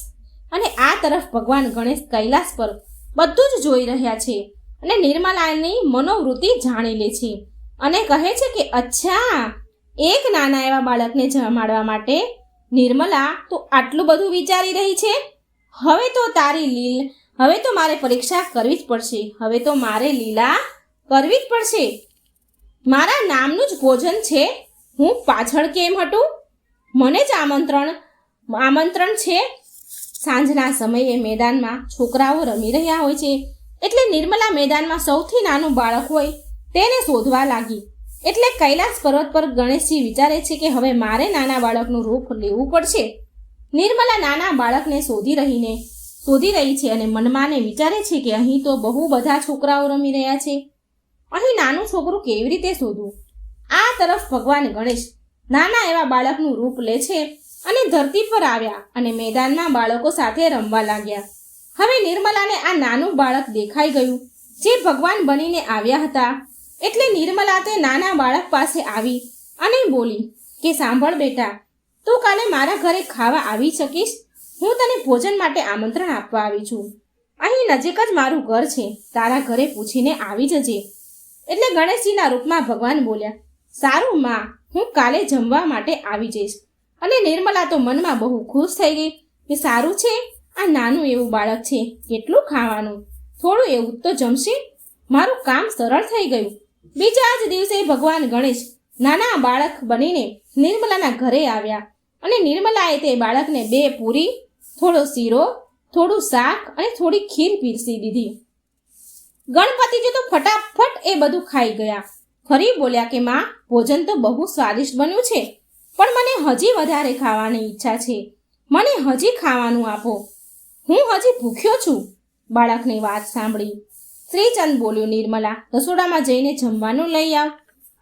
અને આ તરફ ભગવાન ગણેશ કૈલાસ પર બધું જ જોઈ રહ્યા છે અને નિર્મલાની મનોવૃત્તિ જાણી લે છે અને કહે છે કે અચ્છા, એક નાના એવા બાળકને જમાડવા માટે નિર્મલા તું આટલું બધું વિચારી રહી છે. હવે તો મારે પરીક્ષા કરવી જ પડશે, હવે તો મારે લીલા કરવી જ પડશે. મારા નામનું જ ભોજન છે, હું પાછળ કેમ હટું? મને જ આમંત્રણ છે. સાંજના સમયે મેદાનમાં છોકરાઓ રમી રહ્યા હોય છે એટલે નિર્મલા મેદાનમાં સૌથી નાનું બાળક હોય તેને શોધવા લાગી. એટલે કૈલાસ પર્વત પર ગણેશજી વિચારે છે કે હવે મારે નાના બાળકનું રૂપ લેવું પડશે. નિર્મલા નાના બાળકને શોધી રહી છે અને મનમાં ને વિચારે છે કે અહીં તો બહુ બધા છોકરાઓ રમી રહ્યા છે, અહીં નાનું છોકરું કેવી રીતે શોધવું? આ તરફ ભગવાન ગણેશ નાના એવા બાળકનું રૂપ લે છે અને ધરતી પર આવ્યા અને મેદાનમાં બાળકો સાથે રમવા લાગ્યા. હવે નિર્મલાને આ નાનું બાળક દેખાઈ ગયું જે ભગવાન બનીને આવ્યા હતા. એટલે નિર્મલા તે નાના બાળક પાસે આવી અને બોલી કે સાંભળ બેટા, તું કાલે મારા ઘરે ખાવા આવી શકીશ? હું તને ભોજન માટે આમંત્રણ આપવા આવી છું. અહીં નજીક જ મારું ઘર છે, તારા ઘરે પૂછીને આવી જજે. એટલે ગણેશજીના રૂપમાં ભગવાન બોલ્યા, સારું માં, હું કાલે જમવા માટે આવી જઈશ. અને નિર્મલા તો મનમાં બહુ ખુશ થઈ ગઈ કે સારું છે, આ નાનું એવું બાળક છે, કેટલું ખાવાનું, થોડું એવું તો જમશે, મારું કામ સરળ થઈ ગયું. બીજા જ દિવસે ભગવાન ગણેશ નાના બાળક બનીને નિર્મલાના ઘરે આવ્યા અને નિર્મલાએ તે બાળકને 2 પૂરી, થોડો શીરો, થોડું શાક અને થોડી ખીર પીરસી દીધી. ગણપતિજી તો ફટાફટ એ બધું ખાઈ ગયા. ફરી બોલ્યા કે માં, ભોજન તો બહુ સ્વાદિષ્ટ બન્યું છે, પણ મને હજી વધારે ખાવાની ઈચ્છા છે, મને હજી ખાવાનું આપો, હું હજી ભૂખ્યો છું. બાળકની વાત સાંભળી શ્રીચંદ બોલ્યો, નિર્મલા, રસોડામાં જઈને જમવાનું લઈ આવ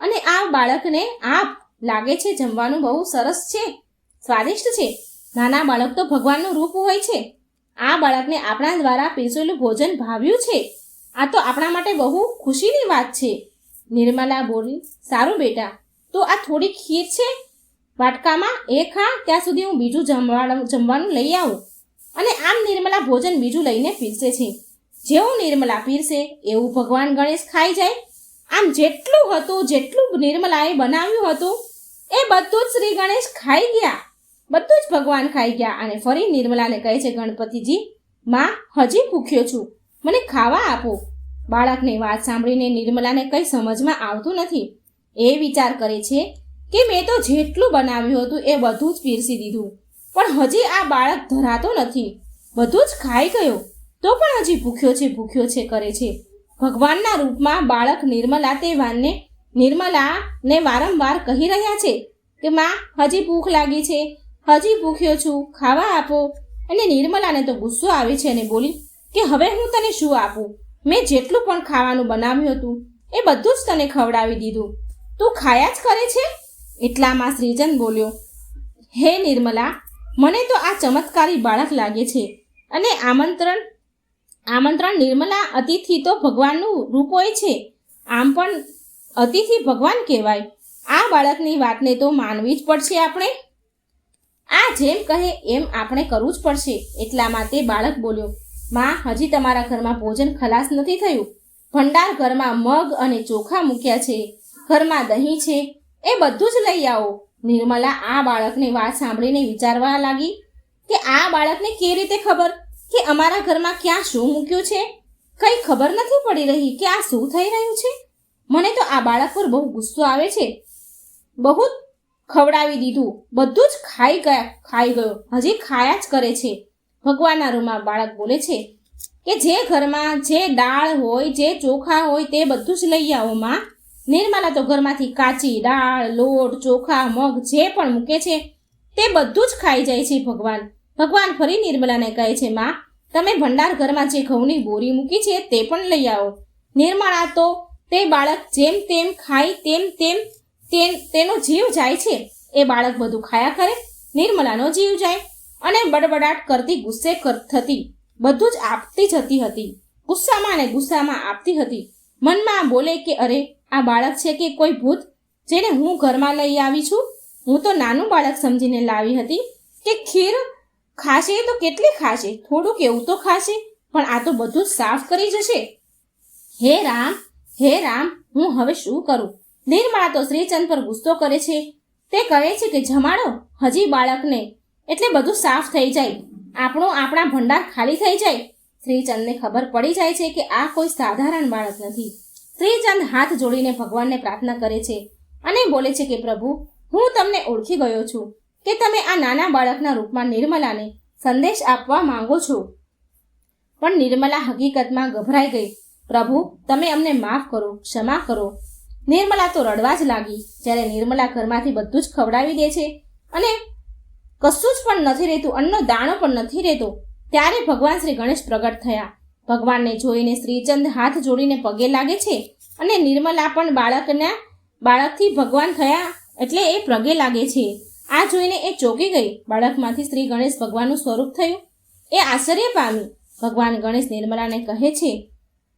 અને આ બાળકને આપ. લાગે છે જમવાનું બહુ સરસ છે, સ્વાદિષ્ટ છે. નાના બાળક તો ભગવાનનું રૂપ હોય છે. આ બાળકને આપણા દ્વારા પીરસેલું ભોજન ભાવ્યું છે, આ તો આપણા માટે બહુ ખુશીની વાત છે. નિર્મલા બોલી, સારું બેટા, તો આ થોડી ખીર છે વાટકામાં, એ ખા, ત્યાં સુધી હું બીજું જમવાનું લઈ આવું. અને આમ નિર્મલા ભોજન બીજું લઈને પીરસે છે. જેવું નિર્મલા પીરસે એવું ભગવાન ગણેશ ખાઈ જાય. આમ જેટલું નિર્મલાએ બનાવ્યું હતું એ બધું જ શ્રી ગણેશ ખાઈ ગયા, બધું જ ભગવાન ખાઈ ગયા. અને ફરી નિર્મલાને કહે છે ગણપતિજી, માં, હજી ભૂખ્યો છું, મને ખાવા આપો. બાળકની વાત સાંભળીને નિર્મલાને કંઈ સમજમાં આવતું નથી. એ વિચાર કરે છે કે મેં તો જેટલું બનાવ્યું હતું એ બધું જ પીરસી દીધું, પણ હજી આ બાળક ધરાતો નથી, બધું જ ખાઈ ગયો તો પણ હજી ભૂખ્યો છે કરે છે. ભગવાનના રૂપમાં બાળક નિર્મલાને વારંવાર કહી રહ્યા છે કે માં, હજી ભૂખ લાગી છે, હજી ભૂખ્યો છું, ખાવા આપો. અને નિર્મલાને તો ગુસ્સો આવે છે અને બોલી કે હવે હું તને શું આપું? મેં જેટલું પણ ખાવાનું બનાવ્યું હતું એ બધું જ તને ખવડાવી દીધું, તું ખાયા જ કરે છે. એટલામાં શ્રીચંદ બોલ્યો, હે નિર્મલા, મને તો આ ચમત્કારી બાળક લાગે છે અને આમંત્રણ નિર્મલા, અતિથિ તો ભગવાનનું રૂપ હોય છે. આમ પણ અતિથિ ભગવાન કહેવાય. આ બાળકની વાતને તો માનવી જ પડશે આપણે. આ જેમ કહે એમ આપણે કરવું જ પડશે. એટલામાં તે બાળક બોલ્યો, માં, હજી તમારા ઘરમાં ભોજન ખલાસ નથી થયું. ભંડાર ઘરમાં મગ અને ચોખા મૂક્યા છે, ઘરમાં દહીં છે, એ બધું જ લઈ આવો. નિર્મલા આ બાળકની વાત સાંભળીને વિચારવા લાગી કે આ બાળકને કેવી રીતે ખબર કે અમારા ઘરમાં ક્યાં શું મૂક્યું છે? કંઈ ખબર નથી પડી રહી કે આ શું થઈ રહ્યું છે. મને તો આ બાળક પર બહુ ગુસ્સો આવે છે. બહુ ખવડાવી દીધું, બધું જ ખાઈ ગયો, હજી ખાયા જ કરે છે. ભગવાનના રૂમમાં બાળક બોલે છે કે જે ઘરમાં જે દાળ હોય, જે ચોખા હોય તે બધું જ લઈ આવો માં. નિર્મલા તો ઘરમાંથી કાચી દાળ, લોટ, ચોખા, મગ જે પણ મૂકે છે તે બધું જ ખાઈ જાય છે. ભગવાન ફરી નિર્મલાને કહે છે, માં, તમે ભંડાર ઘરમાં જે ઘઉંની બોરી મૂકી છે તે પણ લઈ આવો. નિર્મલા તો તે બાળક જેમ તેમ ખાય તેનો જીવ જાય છે. એ બાળક બધું ખાયા કરે, નિર્મલાનો જીવ જાય અને બડબડાટ કરતી ગુસ્સે થતી, બધું જ આપતી જતી હતી. ગુસ્સામાં આપતી હતી. મનમાં બોલે કે અરે, આ બાળક છે કે કોઈ ભૂત જેને હું ઘરમાં લઈ આવી છું? હું તો નાનું બાળક સમજીને લાવી હતી કે ખીર ખાશે તો કેટલી ખાશે, થોડુંક એવું તો ખાશે, પણ આ તો બધું સાફ કરી જશે. હે રામ, હું હવે શું કરું? નિર્મલા તો શ્રીચંદ પર ગુસ્સો કરે છે. તે કહે છે કે જમાડો હજી બાળકને, એટલે બધું સાફ થઈ જાય, આપણા ભંડાર ખાલી થઈ જાય. શ્રીચંદને ખબર પડી જાય છે કે આ કોઈ સાધારણ બાળક નથી. શ્રીચંદ હાથ જોડીને ભગવાનને પ્રાર્થના કરે છે અને બોલે છે કે પ્રભુ, હું તમને ઓળખી ગયો છું કે તમે આ નાના બાળકના રૂપમાં નિર્મલાને સંદેશ આપવા માંગો છો. પણ નિર્મલા હકીકતમાં ગભરાઈ ગઈ. પ્રભુ, તમે અમને માફ કરો, ક્ષમા કરો. નિર્મલા તો રડવા જ લાગી. જ્યારે નિર્મલા ઘરમાંથી બધું જ ખવડાવી દે છે અને કશું જ પણ નથી રહેતું, અન્નનો દાણો પણ નથી રહેતો, ત્યારે ભગવાન શ્રી ગણેશ પ્રગટ થયા. ભગવાનને જોઈને શ્રીચંદ હાથ જોડીને પગે લાગે છે અને નિર્મલા પણ બાળકથી ભગવાન થયા એટલે એ પગે લાગે છે. આ જોઈને એ ચોંકી ગઈ. બાળકમાંથી શ્રી ગણેશ ભગવાનનું સ્વરૂપ થયું. એ આશ્ચર્ય પામી. ભગવાન ગણેશ નિર્મલાને કહે છે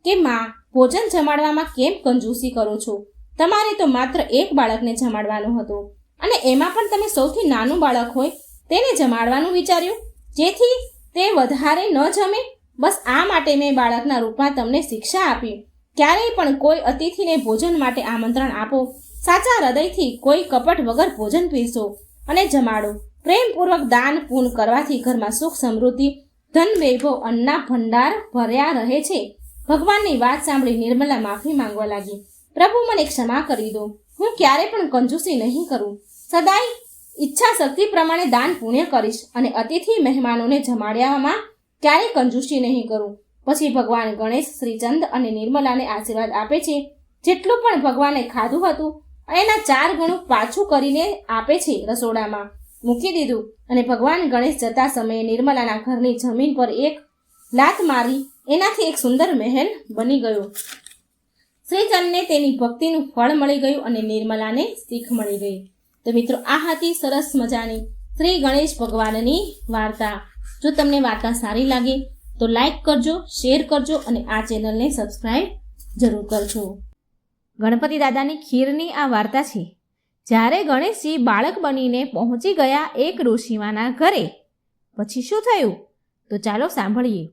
કે માં, ભોજન જમાડવામાં કેમ કંજૂસી કરો છો? તમારે તો માત્ર એક બાળકને જમાડવાનો હતો અને એમાં પણ તમે સૌથી નાનું બાળક હોય તેને જમાડવાનું વિચાર્યું, જેથી તે વધારે ન જમે. બસ આ માટે મેં બાળકના રૂપમાં તમને શિક્ષા આપી. ક્યારેય પણ કોઈ અતિથિને ભોજન માટે આમંત્રણ આપો, સાચા હૃદયથી, કોઈ કપટ વગર ભોજન પીરસો અને જમાડો. પ્રેમપૂર્વક દાન પૂન કરવાથી ઘરમાં સુખ, સમૃદ્ધિ, ધન, વૈભવ, અન્નના ભંડાર ભર્યા રહે છે. ભગવાનની વાત સાંભળી નિર્મલા માફી માંગવા લાગી. પ્રભુ, મને ક્ષમા કરી દો. હું ક્યારે પણ કંજૂસી નહીં કરું. સદાય ઈચ્છા શક્તિ પ્રમાણે દાન પુણ્ય કરીશ અને અતિથિ મહેમાનોને જમાડવામાં ક્યારેય કંજૂસી નહીં કરું. પછી ભગવાન ગણેશ શ્રીચંદ અને નિર્મલાને આશીર્વાદ આપે છે. જેટલું પણ ભગવાને ખાધું હતું એના 4 ગણું પાછું કરીને આપે છે. રસોડામાં મૂકી દીધું અને ભગવાન ગણેશ જતા સમયે નિર્મલાના ઘરની જમીન પર એક લાત મારી. એનાથી એક સુંદર મહેલ બની ગયો. શ્રીચંદને તેની ભક્તિનું ફળ મળી ગયું અને નિર્મલાને શીખ મળી ગઈ. તો મિત્રો, આ હતી સરસ મજાની શ્રી ગણેશ ભગવાનની વાર્તા. જો તમને વાર્તા સારી લાગે તો લાઈક કરજો, શેર કરજો અને આ ચેનલને સબસ્ક્રાઈબ જરૂર કરજો. ગણપતિ દાદાની ખીરની આ વાર્તા છે. જ્યારે ગણેશજી બાળક બનીને પહોંચી ગયા એક ઋષિમાના ઘરે, પછી શું થયું તો ચાલો સાંભળીએ.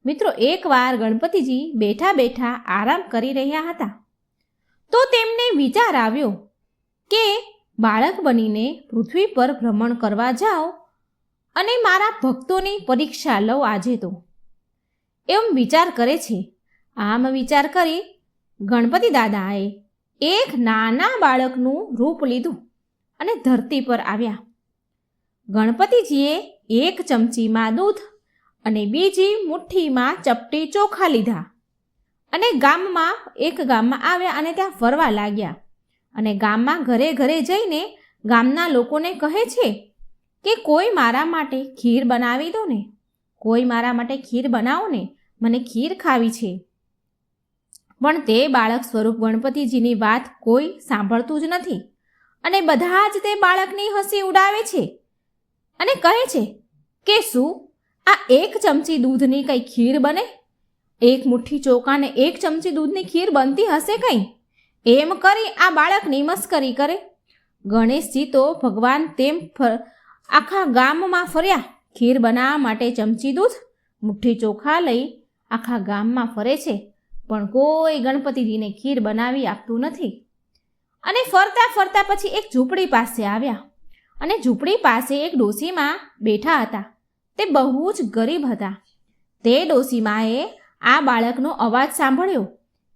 મિત્રો, એકવાર ગણપતિજી બેઠા બેઠા આરામ કરી રહ્યા હતા તો તેમને વિચાર આવ્યો કે બાળક બનીને પૃથ્વી પર ભ્રમણ કરવા જાઓ અને મારા ભક્તોની પરીક્ષા લઉં આજે તો, એમ વિચાર કરે છે. આમ વિચાર કરી ગણપતિ દાદાએ એક નાના બાળકનું રૂપ લીધું અને ધરતી પર આવ્યા. ગણપતિજીએ એક ચમચીમાં દૂધ અને બીજી મુઠ્ઠીમાં ચપટી ચોખા લીધા અને ગામમાં આવ્યા અને ત્યાં ફરવા લાગ્યા. અને ગામમાં ઘરે ઘરે જઈને ગામના લોકોને કહે છે કે કોઈ મારા માટે ખીર બનાવી દો ને, કોઈ મારા માટે ખીર બનાવો ને, મને ખીર ખાવી છે. પણ તે બાળક સ્વરૂપ ગણપતિજીની વાત કોઈ સાંભળતું જ નથી અને બધા જ તે બાળકની હસી ઉડાવે છે અને કહે છે કે શું આ એક ચમચી દૂધની કંઈ ખીર બને? એક મુઠ્ઠી ચોખાને એક ચમચી દૂધની ખીર બનતી હશે કંઈ? એમ કરી આ બાળકની મસ્કરી કરે. ગણેશજી તો ભગવાન તેમ આખા ગામમાં ફર્યા. ખીર બનાવવા માટે ચમચી દૂધ, મુઠ્ઠી ચોખા લઈ આખા ગામમાં ફરે છે, પણ કોઈ ગણપતિજીને ખીર બનાવી આપતું નથી. અને ફરતા ફરતા પછી એક ઝૂંપડી પાસે આવ્યા અને ઝૂંપડી પાસે એક ડોશીમા બેઠા હતા. તે બહુ જ ગરીબ હતા. તે ડોશીમાએ આ બાળકનો અવાજ સાંભળ્યો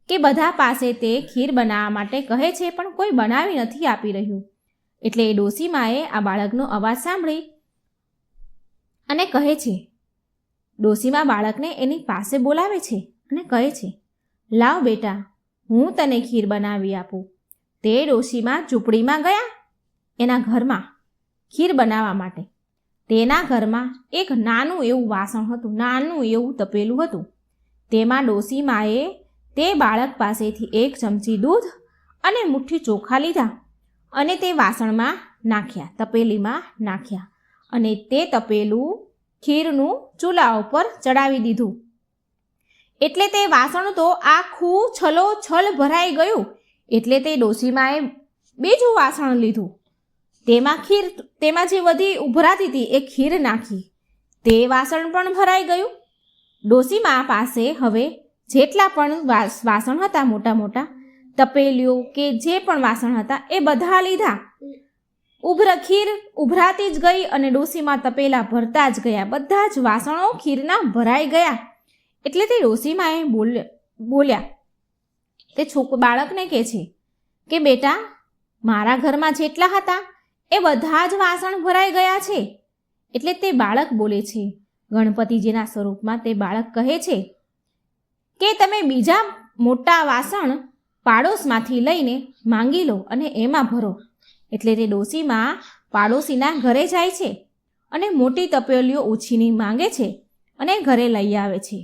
કે બધા પાસે તે ખીર બનાવવા માટે કહે છે, પણ કોઈ બનાવી નથી આપી રહ્યું. એટલે એ ડોશીમાએ આ બાળકનો અવાજ સાંભળી અને કહે છે, ડોશીમા બાળકને એની પાસે બોલાવે છે અને કહે છે, લાવ બેટા, હું તને ખીર બનાવી આપું. તે ડોશીમા ઝૂંપડીમાં ગયા એના ઘરમાં ખીર બનાવવા માટે. તેના ઘરમાં એક નાનું એવું વાસણ હતું, નાનું એવું તપેલું હતું. તેમાં ડોશીમાએ તે બાળક પાસેથી એક ચમચી દૂધ અને મુઠ્ઠી ચોખા લીધા અને તે વાસણમાં નાખ્યા, તપેલીમાં નાખ્યા અને તે તપેલું ખીરનું ચૂલા ઉપર ચડાવી દીધું. એટલે તે વાસણ તો આખું છલોછલ ભરાઈ ગયું. એટલે તે ડોશીમાએ બીજું વાસણ લીધું, તેમાં જે બધી ઉભરાતી હતી એ ખીર નાખી. તે વાસણ પણ ભરાઈ ગયું. ડોશીમા પાસે હવે જેટલા પણ વાસણ હતા, મોટા મોટા તપેલીઓ કે જે પણ વાસણ હતા એ બધા લીધા. ખીર ઉભરાતી જ ગઈ અને ડોશીમા તપેલા ભરતા જ ગયા. બધા જ વાસણો ખીરના ભરાઈ ગયા. એટલે તે ડોશીમાએ બોલ્યા, તે બાળકને કહે છે કે બેટા, મારા ઘરમાં જેટલા હતા એ બધા જ વાસણ ભરાઈ ગયા છે. એટલે તે બાળક બોલે છે, ગણપતિજીના સ્વરૂપમાં તે બાળક કહે છે કે તમે બીજા મોટા વાસણ પાડોશમાંથી લઈને માંગી લો અને એમાં ભરો. એટલે તે ડોશીમાં પાડોશીના ઘરે જાય છે અને મોટી તપેલીઓ ઉછીની માંગે છે અને ઘરે લઈ આવે છે.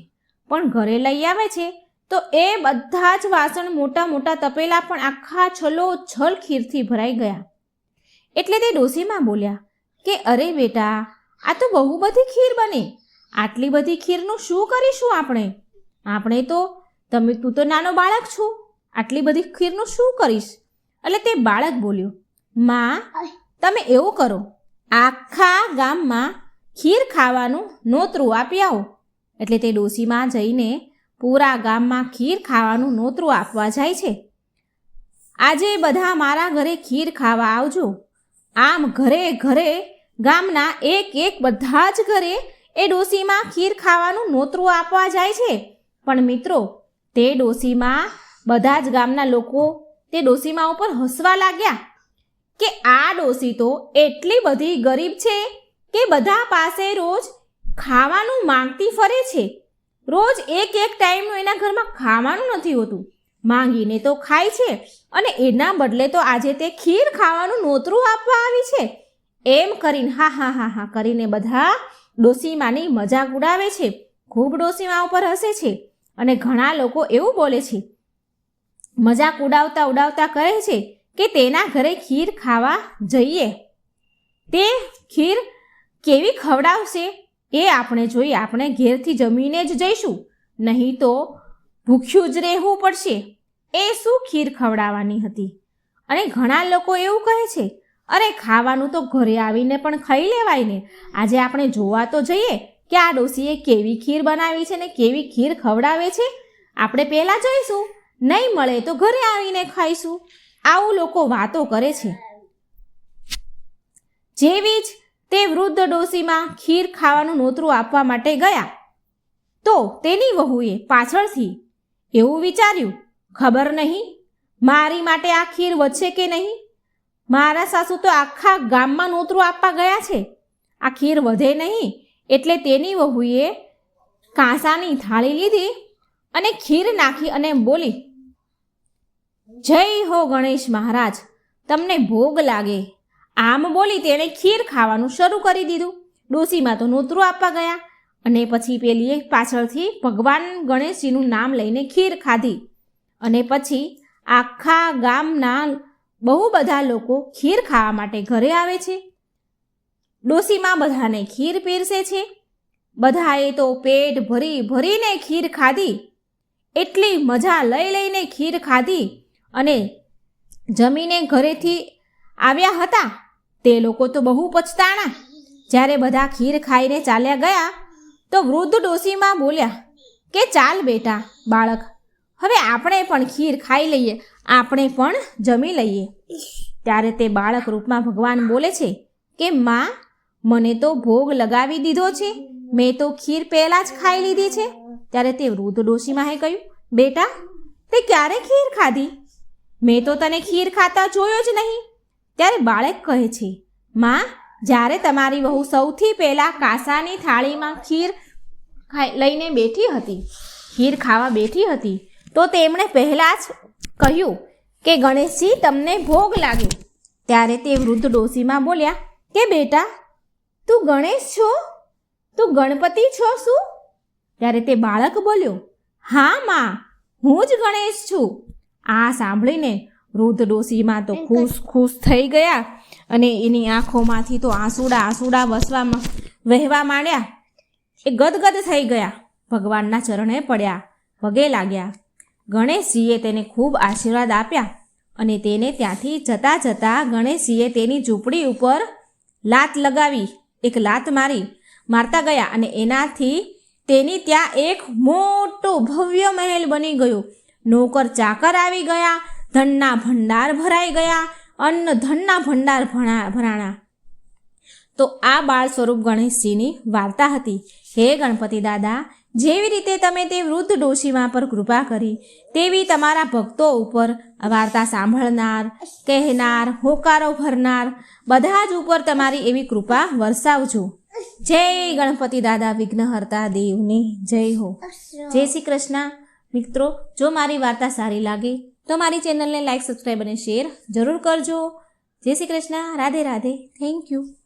પણ ઘરે લઈ આવે છે તો એ બધા જ વાસણ મોટા મોટા તપેલા પણ આખા છલોછલ ખીરથી ભરાઈ ગયા. એટલે તે ડોશીમાં બોલ્યા કે અરે બેટા, આ તો બહુ બધી ખીર બની. આટલી બધી ખીરનું શું કરીશું આપણે તો તું તો નાનો બાળક છો, આટલી બધી ખીરનું શું કરીશ? એટલે તે બાળક બોલ્યો, માં, તમે એવું કરો, આખા ગામમાં ખીર ખાવાનું નોતરું આપી આવો. એટલે તે ડોશીમાં જઈને પૂરા ગામમાં ખીર ખાવાનું નોતરું આપવા જાય છે. આજે બધા મારા ઘરે ખીર ખાવા આવજો. આમ ઘરે ઘરે ગામના એક બધા જ ઘરે એ ડોશીમાં ખીર ખાવાનું નોતરું આપવા જાય છે. પણ મિત્રો, તે ડોશીમાં બધા જ ગામના લોકો તે ડોશીમા ઉપર હસવા લાગ્યા કે આ ડોશી તો એટલી બધી ગરીબ છે કે બધા પાસે રોજ ખાવાનું માંગતી ફરે છે. રોજ એક ટાઈમનું એના ઘરમાં ખાવાનું નથી હોતું, માંગીને તો ખાય છે અને એના બદલે તો આજે તે ખીર ખાવાનું નોતરું આપવા આવી છે. એમ કરીને હા કરીને બધા ડોશીમાની મજાક ઉડાવે છે, ખૂબ ડોશીમા ઉપર હસે છે. અને ઘણા લોકો એવું બોલે છે, મજાક ઉડાવતા કહે છે કે તેના ઘરે ખીર ખાવા જઈએ. તે ખીર કેવી ખવડાવશે એ આપણે જોઈએ. આપણે ઘેરથી જમીને જ જઈશું, નહીં તો ભૂખ્યું જ રહેવું પડશે. એ શું ખીર ખવડાવવાની હતી? અને ઘણા લોકો એવું કહે છે, અરે ખાવાનું તો ઘરે આવીને પણ ખાઈ લેવાય ને. આજે આપણે જોવા તો જઈએ કે આ ડોશીએ કેવી ખીર બનાવી છે ને કેવી ખીર ખવડાવે છે. આપણે પહેલાં જઈશું, નહીં મળે તો ઘરે આવીને ખાઈશું. આવું લોકો વાતો કરે છે. જેવી જ તે વૃદ્ધ ડોશીમાં ખીર ખાવાનું નોતરું આપવા માટે ગયા તો તેની વહુએ પાછળથી એવું વિચાર્યું, ખબર નહીં મારી માટે આ ખીર વધશે કે નહીં. મારા સાસુ તો આખા ગામમાં નોતરું આપવા ગયા છે, આ ખીર વધે નહીં. એટલે તેની વહુએ કાંસાની થાળી લીધી અને ખીર નાખી અને બોલી, જય હો ગણેશ મહારાજ, તમને ભોગ લાગે. આમ બોલી તેણે ખીર ખાવાનું શરૂ કરી દીધું. ડોશીમાં તો નોતરું આપવા ગયા અને પછી પેલીએ પાછળથી ભગવાન ગણેશજીનું નામ લઈને ખીર ખાધી. અને પછી આખા ગામના બહુ બધા લોકો ખીર ખાવા માટે ઘરે આવે છે. ડોશીમાં બધાને ખીર પીરસે છે. બધાએ તો પેટ ભરી ભરીને ખીર ખાધી. એટલી મજા લઈ લઈને ખીર ખાધી અને જમીને ઘરેથી આવ્યા હતા તે લોકો તો બહુ પછતાણા. જ્યારે બધા ખીર ખાઈને ચાલ્યા ગયા તો વૃદ્ધ ડોશીમાં બોલ્યા કે ચાલ બેટા બાળક, હવે આપણે પણ ખીર ખાઈ લઈએ, આપણે પણ જમી લઈએ. ત્યારે તે બાળક રૂપમાં ભગવાન બોલે છે કે માં, મને તો ભોગ લગાવી દીધો છે, મેં તો ખીર પહેલાં જ ખાઈ લીધી છે. ત્યારે તે વૃદ્ધ ડોશીમાએ કહ્યું, બેટા તે ક્યારે ખીર ખાધી? મેં તો તને ખીર ખાતા જોયો જ નહીં. ત્યારે બાળક કહે છે, માં, જ્યારે તમારી વહુ સૌથી પહેલાં કાંસાની થાળીમાં ખીર લઈને બેઠી હતી, ખીર ખાવા બેઠી હતી, તો તેમણે પહેલાં જ કહ્યું કે ગણેશજી તમને ભોગ લાગ્યો. ત્યારે તે વૃદ્ધ ડોશીમાં બોલ્યા કે બેટા તું ગણેશ છો? તું ગણપતિ છો શું? ત્યારે તે બાળક બોલ્યો, હા માં, હું જ ગણેશ છું. આ સાંભળીને વૃદ્ધ ડોશીમાં તો ખુશ થઈ ગયા અને એની આંખોમાંથી તો આંસુડા વહેવા માંડ્યા. એ ગદગદ થઈ ગયા, ભગવાનના ચરણે પડ્યા, પગે લાગ્યા. ગણેશજીએ તેને ખૂબ આશીર્વાદ આપ્યા અને તેને ત્યાંથી જતાં ગણેશજીએ તેની ઝૂંપડી ઉપર લાત લગાવી, એક લાત મારતા ગયા અને એનાથી તેની ત્યાં એક મોટો ભવ્ય મહેલ બની ગયો. નોકર ચાકર આવી ગયા, ધનના ભંડાર ભરાઈ ગયા, અન્ન ધનના ભંડાર ભરાણા. તો આ બાળ સ્વરૂપ ગણેશજીની વાર્તા હતી. હે ગણપતિ દાદા, જેવી રીતે તમે તે વૃદ્ધ ડોશીમા પર કૃપા કરી, તેવી તમારા ભક્તો ઉપર વાર્તા સાંભળનાર, કહેનાર, હોકારો ભરનાર બધા જ ઉપર તમારી એવી કૃપા વરસાવજો. જય ગણપતિ દાદા વિઘ્નહર્તા દેવની જય હો. જય શ્રી કૃષ્ણ. મિત્રો, જો મારી વાર્તા સારી લાગે તો મારી ચેનલને લાઈક, સબસ્ક્રાઈબ અને શેર જરૂર કરજો. જય શ્રી કૃષ્ણ. રાધે રાધે. Thank you.